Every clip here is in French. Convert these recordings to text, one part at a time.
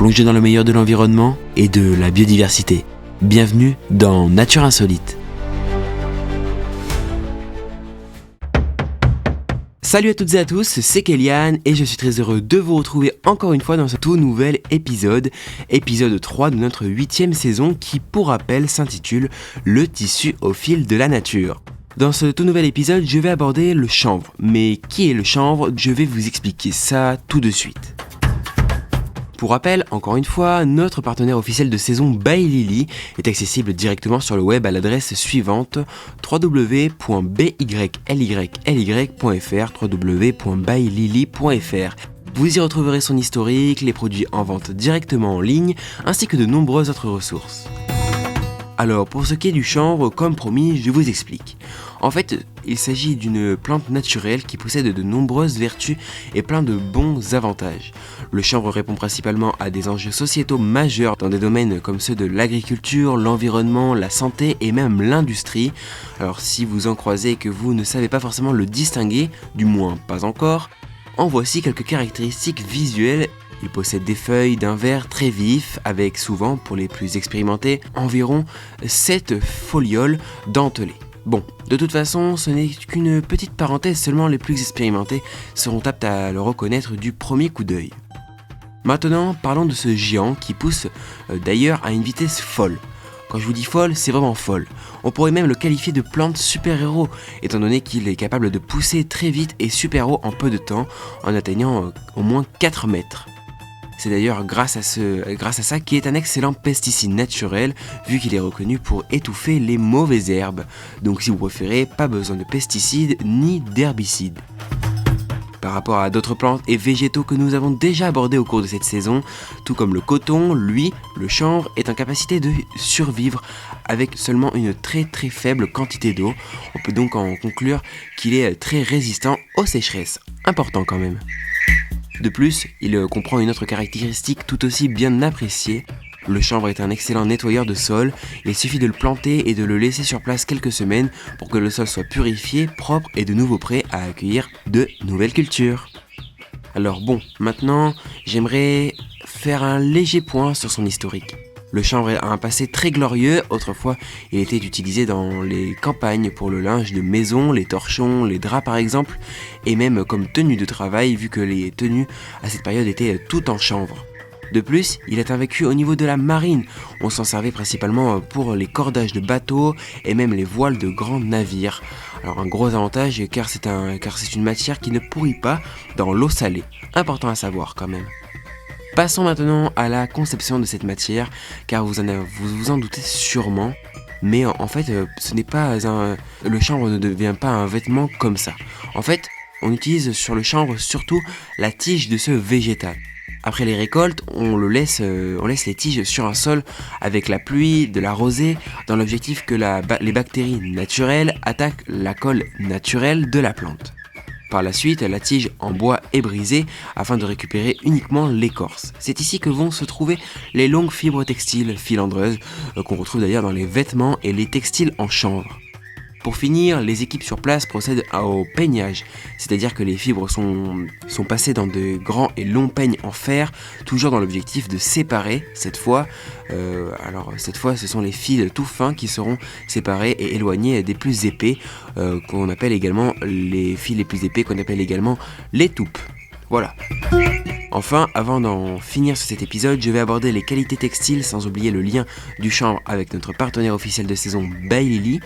plonger dans le meilleur de l'environnement et de la biodiversité. Bienvenue dans Nature Insolite. Salut à toutes et à tous, c'est Kélian et je suis très heureux de vous retrouver encore une fois dans ce tout nouvel épisode 3 de notre 8e saison qui, pour rappel, s'intitule « Le tissu au fil de la nature ». Dans ce tout nouvel épisode, je vais aborder le chanvre. Mais qui est le chanvre ? Je vais vous expliquer ça tout de suite. Pour rappel, encore une fois, notre partenaire officiel de saison By Lily est accessible directement sur le web à l'adresse suivante www.byllyly.fr www.bylily.fr. Vous y retrouverez son historique, les produits en vente directement en ligne, ainsi que de nombreuses autres ressources. Alors, pour ce qui est du chanvre, comme promis, je vous explique. En fait, il s'agit d'une plante naturelle qui possède de nombreuses vertus et plein de bons avantages. Le chanvre répond principalement à des enjeux sociétaux majeurs dans des domaines comme ceux de l'agriculture, l'environnement, la santé et même l'industrie. Alors si vous en croisez et que vous ne savez pas forcément le distinguer, du moins pas encore, en voici quelques caractéristiques visuelles. Il possède des feuilles d'un vert très vif, avec souvent, pour les plus expérimentés, environ 7 folioles dentelées. Bon, de toute façon, ce n'est qu'une petite parenthèse, seulement les plus expérimentés seront aptes à le reconnaître du premier coup d'œil. Maintenant, parlons de ce géant qui pousse d'ailleurs à une vitesse folle. Quand je vous dis folle, c'est vraiment folle. On pourrait même le qualifier de plante super-héros, étant donné qu'il est capable de pousser très vite et super haut en peu de temps, en atteignant au moins 4 mètres. C'est d'ailleurs grâce à ça qu'il est un excellent pesticide naturel, vu qu'il est reconnu pour étouffer les mauvaises herbes. Donc si vous préférez, pas besoin de pesticides ni d'herbicides. Par rapport à d'autres plantes et végétaux que nous avons déjà abordés au cours de cette saison, tout comme le coton, lui, le chanvre est en capacité de survivre avec seulement une très faible quantité d'eau. On peut donc en conclure qu'il est très résistant aux sécheresses. Important quand même. De plus, il comprend une autre caractéristique tout aussi bien appréciée. Le chanvre est un excellent nettoyeur de sol. Il suffit de le planter et de le laisser sur place quelques semaines pour que le sol soit purifié, propre et de nouveau prêt à accueillir de nouvelles cultures. Alors bon, maintenant, j'aimerais faire un léger point sur son historique. Le chanvre a un passé très glorieux. Autrefois, il était utilisé dans les campagnes pour le linge de maison, les torchons, les draps par exemple, et même comme tenue de travail vu que les tenues à cette période étaient toutes en chanvre. De plus, il est invécu au niveau de la marine. On s'en servait principalement pour les cordages de bateaux et même les voiles de grands navires. Alors un gros avantage car c'est une matière qui ne pourrit pas dans l'eau salée. Important à savoir quand même. Passons maintenant à la conception de cette matière, car vous vous en doutez sûrement, mais en fait, le chanvre ne devient pas un vêtement comme ça. En fait, on utilise sur le chanvre surtout la tige de ce végétal. Après les récoltes, on laisse les tiges sur un sol avec la pluie, de la rosée, dans l'objectif que les bactéries naturelles attaquent la colle naturelle de la plante. Par la suite, la tige en bois est brisée afin de récupérer uniquement l'écorce. C'est ici que vont se trouver les longues fibres textiles filandreuses qu'on retrouve d'ailleurs dans les vêtements et les textiles en chanvre. Pour finir, les équipes sur place procèdent au peignage, c'est-à-dire que les fibres sont passées dans de grands et longs peignes en fer, toujours dans l'objectif de séparer, cette fois, ce sont les fils tout fins qui seront séparés et éloignés des plus épais, qu'on appelle également les fils les plus épais, qu'on appelle également les toupes. Voilà. Enfin, avant d'en finir sur cet épisode, je vais aborder les qualités textiles sans oublier le lien du chanvre avec notre partenaire officiel de saison By Lily.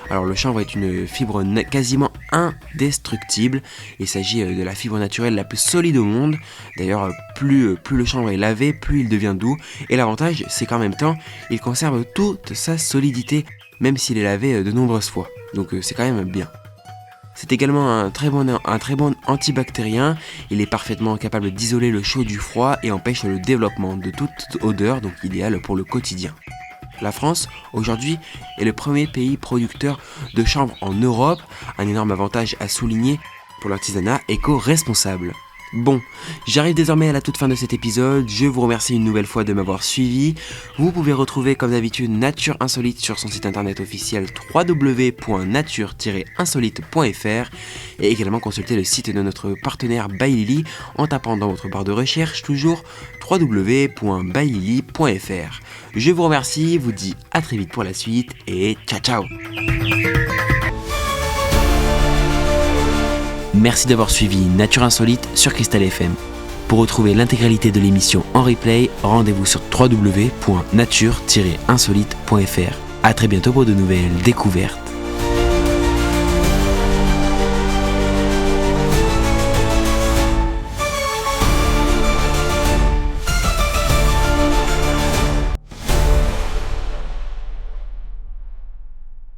Alors le chanvre est une fibre quasiment indestructible. Il s'agit de la fibre naturelle la plus solide au monde. D'ailleurs, plus le chanvre est lavé, plus il devient doux. Et l'avantage, c'est qu'en même temps, il conserve toute sa solidité, même s'il est lavé de nombreuses fois. Donc c'est quand même bien. C'est également un très bon antibactérien. Il est parfaitement capable d'isoler le chaud du froid et empêche le développement de toute odeur, donc idéal pour le quotidien. La France, aujourd'hui, est le premier pays producteur de chanvre en Europe, un énorme avantage à souligner pour l'artisanat éco-responsable. Bon, j'arrive désormais à la toute fin de cet épisode, je vous remercie une nouvelle fois de m'avoir suivi. Vous pouvez retrouver comme d'habitude Nature Insolite sur son site internet officiel www.nature-insolite.fr et également consulter le site de notre partenaire By Lily en tapant dans votre barre de recherche toujours www.bylili.fr. Je vous remercie, vous dis à très vite pour la suite et ciao ciao. Merci d'avoir suivi Nature Insolite sur Cristal FM. Pour retrouver l'intégralité de l'émission en replay, rendez-vous sur www.nature-insolite.fr. A très bientôt pour de nouvelles découvertes.